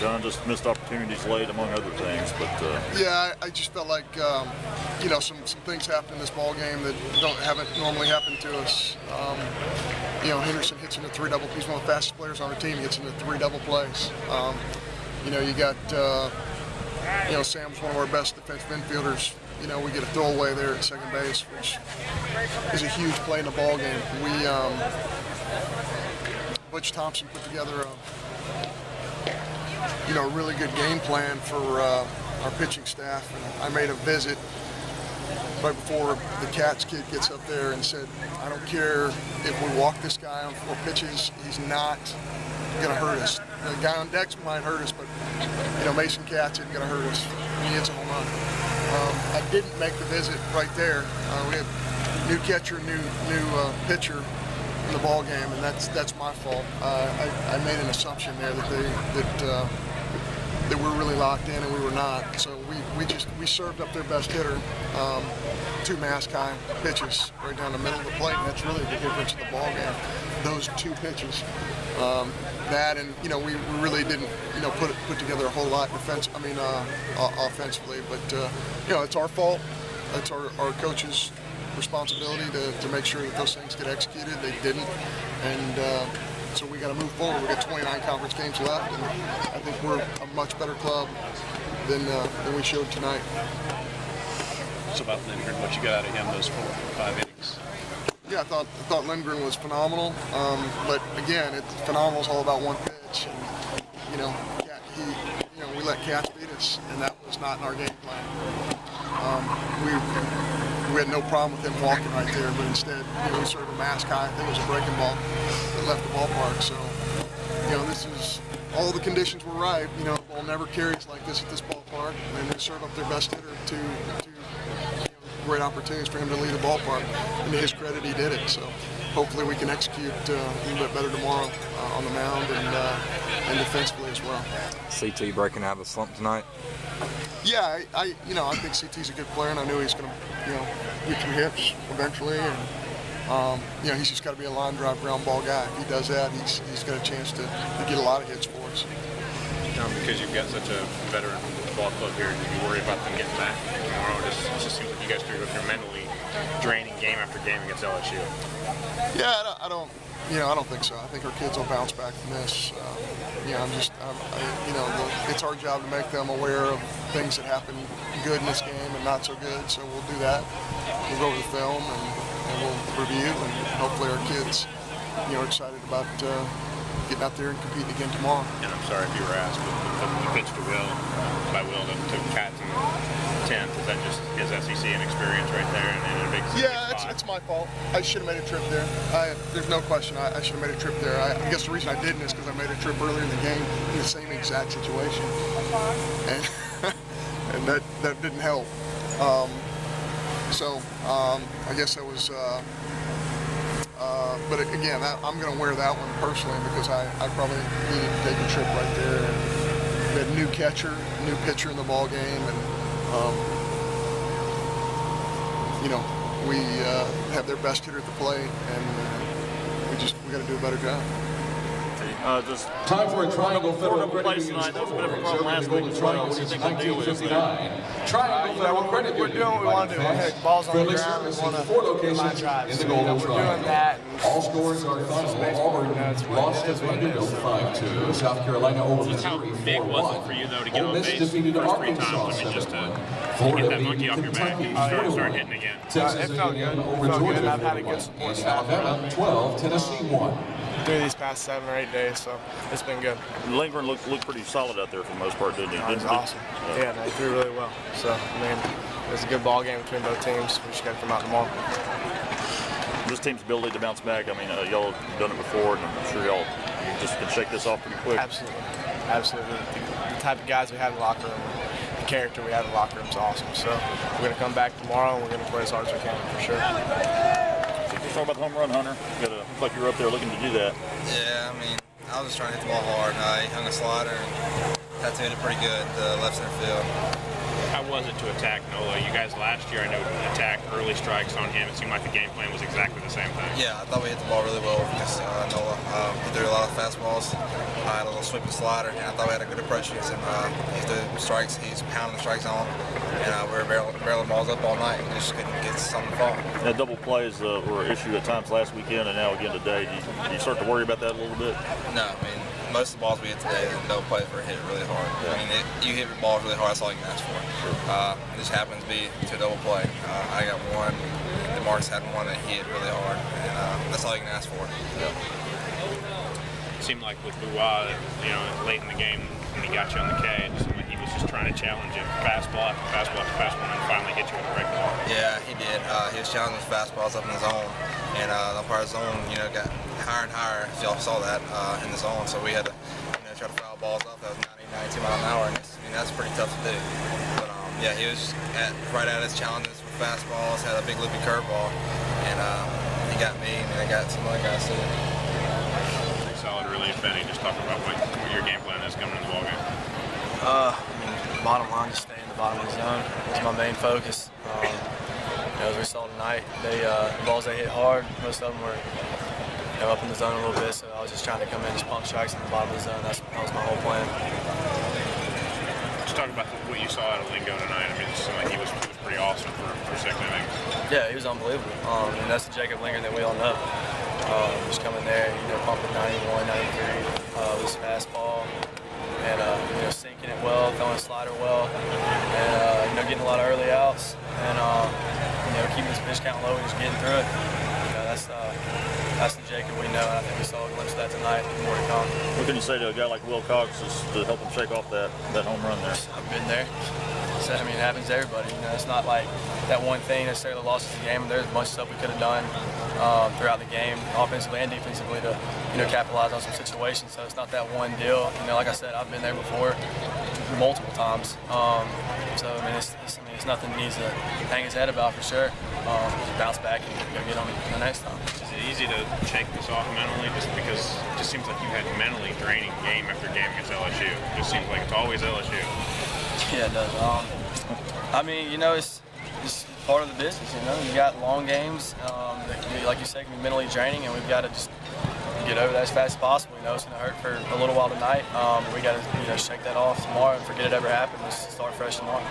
John, just missed opportunities late, among other things. But yeah, I just felt like you know, some things happened in this ball game that haven't normally happened to us. You know, Henderson hits into 3 double. He's one of the fastest players on our team. He gets into 3 double plays. You know, you got you know, Sam's one of our best defensive infielders. You know, we get a throwaway there at second base, which is a huge play in the ball game. Butch Thompson put together you know, a really good game plan for our pitching staff. And I made a visit right before the Cats kid gets up there and said, I don't care if we walk this guy on 4 pitches, he's not going to hurt us. The guy on decks might hurt us, but you know, Mason Katz isn't going to hurt us. He hits a home run. I didn't make the visit right there. We have new catcher, new pitcher in the ball game, and that's my fault. I made an assumption there that we're really locked in, and we were not. So we served up their best hitter, 2 mask high pitches right down the middle of the plate, and that's really the difference in the ball game. Those 2 pitches. That, and you know, we really didn't, you know, put together a whole lot offensively, but you know, it's our fault. It's our coach's responsibility to make sure that those things get executed. They didn't, and so we got to move forward. We got 29 conference games left, and I think we're a much better club than we showed tonight. So about Lindgren, what you got out of him those 4 or 5 innings? Yeah, I thought Lindgren was phenomenal, but again, phenomenal is all about one pitch, and you know, we let Katz beat us, and that was not in our game plan. We had no problem with him walking right there, but instead, you know, we served a mask high. I think it was a breaking ball that left the ballpark. So, you know, this is all the conditions were right. You know, the ball never carries like this at this ballpark, and they serve up their best hitter to great opportunities for him to lead the ballpark. And to his credit, he did it. So hopefully we can execute a little bit better tomorrow on the mound and defensively as well. CT breaking out of the slump tonight? Yeah, I think CT's a good player, and I knew he's going to, you know, get some hits eventually. And you know, he's just got to be a line drive ground ball guy. If he does that, he's got a chance to get a lot of hits for us. John, because you've got such a veteran ball club here, do you worry about them getting back tomorrow? It just seems like you guys figure if you're mentally draining game after game against LSU. Yeah, I don't think so. I think our kids will bounce back from this. You know, you know, it's our job to make them aware of things that happen good in this game and not so good. So we'll do that. We'll go over the film and we'll review, and hopefully our kids, you know, are excited about getting out there and competing again tomorrow. And I'm sorry if you were asked, but the pitch to Will, by Will to Katz in the 10th, is that just his SEC inexperience right there in a big Yeah, it's my fault. I should have made a trip there. There's no question. I should have made a trip there. I guess the reason I didn't is because I made a trip earlier in the game in the same exact situation, and and that didn't help. So I guess that was. But again, I'm going to wear that one personally because I probably needed to take a trip right there. And we had a new catcher, new pitcher in the ball game, and you know, we have their best hitter at the plate, and we got to do a better job. Just time for a triangle federal credit union. That was a bit of a problem last week as well. What do you think we'll deal with it? Triangle federal credit union. We're doing what we want to do. Hey, ball's on the ground. We want to 4 locations drive. in the Golden We're doing that. All scores are final. Auburn lost to Vanderbilt 5-2. South Carolina over Missouri 4-1. How big was it for you though to get on base defeated first 3 Arkansas times? I mean, just to Florida get that monkey off your back and start hitting again. Texas It felt good. over It felt good. Georgia I've had a good support staff Alabama 12. Tennessee 1. through these past 7 or 8 days, so it's been good. Lindgren looked pretty solid out there for the most part, didn't he? It was awesome. Yeah, no, he threw really well. So, I mean, it was a good ball game between both teams. We just got to come out tomorrow. This team's ability to bounce back, I mean, y'all have done it before, and I'm sure y'all just can shake this off pretty quick. Absolutely. Absolutely. The type of guys we have in the locker room, the character we have in the locker room is awesome. So, we're going to come back tomorrow, and we're going to play as hard as we can, for sure. Let's talk about the home run, Hunter. Looks like you were up there looking to do that. Yeah, I mean, I was just trying to hit the ball hard, and I hung a slider and tattooed it pretty good, the left center field. How was it to attack Nola? You guys last year, I know, attacked early strikes on him. It seemed like the game plan was exactly the same thing. Yeah, I thought we hit the ball really well against Nola. He threw a lot of fastballs. I had a little sweep and slider, and I thought we had a good approach against him. He's doing strikes. He's pounding the strike zone, and we were barreling balls up all night and just couldn't get something to fall. Now, double plays were an issue at times last weekend and now again today. Do you start to worry about that a little bit? No, I mean, most of the balls we hit today, double plays were hit really hard. Yeah. I mean, you hit the ball really hard, that's all you can ask for. It just happens to be to a double play. I got one, DeMarcus had one that he hit really hard, and that's all you can ask for. Yeah. It seemed like with Bua, you know, late in the game when he got you on the K, it just seemed like he was just trying to challenge you, fastball after fastball after fastball, and finally get you with the right ball. Yeah, he did. He was challenging his fastballs up in the zone, and the part of the zone, you know, got higher and higher. Y'all saw that in the zone, so we had to, you know, try to foul balls off. That was 90, 92 miles an hour, and I mean, that's pretty tough to do. But yeah, he was right at his challenges with fastballs. Had a big loopy curveball, and he got me, and I got some other guys too. Pretty solid, really, if any. Just talk about what your game plan is coming in the ballgame. I mean, bottom line, just stay in the bottom of the zone. It's my main focus. You know, as we saw tonight, the balls they hit hard, most of them were up in the zone a little bit, so I was just trying to come in, just pump strikes in the bottom of the zone. That was my whole plan. Just talk about what you saw out of Lingo tonight. I mean, it seemed like he was pretty awesome for 6 innings. Yeah, he was unbelievable. And that's the Jacob Linger that we all know. Just coming there, you know, pumping 91, 93 with his fastball, and you know, sinking it well, throwing a slider well, and you know, getting a lot of early outs, and you know, keeping his pitch count low and just getting through it. You know, that's the Jacob we know. I think we saw a glimpse of that tonight. More to come. What can you say to a guy like Will Cox to help him shake off that home run there? I've been there. So, I mean, it happens to everybody. You know, it's not like that one thing necessarily lost us the game. There's a bunch of stuff we could have done throughout the game, offensively and defensively, to, you know, capitalize on some situations. So it's not that one deal. You know, like I said, I've been there before, multiple times. So I mean, it's nothing he needs to hang his head about for sure. Just bounce back and go get on the next time. Is it easy to shake this off mentally, just because it just seems like you had mentally draining game after game against LSU? It just seems like it's always LSU. Yeah, it does. I mean, you know, it's part of the business. You know, you got long games that can be, like you said, can be mentally draining, and we've got to just get over that as fast as possible. You know, it's going to hurt for a little while tonight. We got to, you know, shake that off tomorrow and forget it ever happened. Just start fresh tomorrow.